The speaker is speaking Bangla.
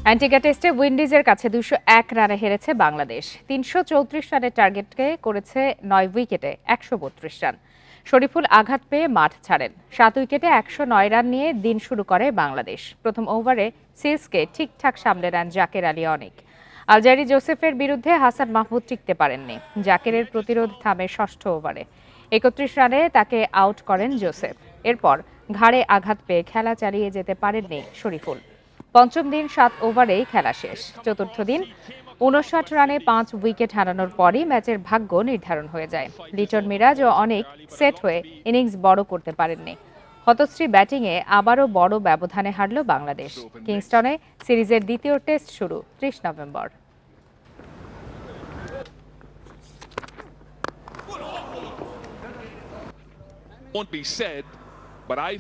অ্যান্টিগা টেস্টে উইন্ডিজের কাছে 201 রানে হেরেছে বাংলাদেশ। 334 রানের টার্গেটকে করেছে 9 উইকেটে 132 রান। শরীফুল আঘাত পেয়ে মাঠ ছাড়েন। 7 উইকেটে 109 রান নিয়ে দিন শুরু করে বাংলাদেশ। প্রথম ওভারে সিরিজকে ঠিকঠাক সামলে নেন জাকের আলী অনিক। আলজারি জোসেফের বিরুদ্ধে হাসান মাহমুদ টিকতে পারেননি। জাকেরের প্রতিরোধ থামে ষষ্ঠ ওভারে। 31 রানে তাকে আউট করেন জোসেফ। এরপর ঘাড়ে আঘাত পেয়ে খেলা চালিয়ে যেতে পারেননি শরীফুল। পঞ্চম দিন 7 ওভারেই খেলা শেষ। চতুর্থ দিন 59 রানে 5 উইকেট হারানোর পরই ম্যাচের ভাগ্য নির্ধারণ হয়ে যায়। লিটন মিরাজ ও অনেক সেট হয়ে ইনিংস বড় করতে পারেননি। হতশ্রী ব্যাটিংয়ে আবারও বড় ব্যবধানে হারল বাংলাদেশ। কিংস্টনে সিরিজের দ্বিতীয় টেস্ট শুরু 30 November. Won't be said, but I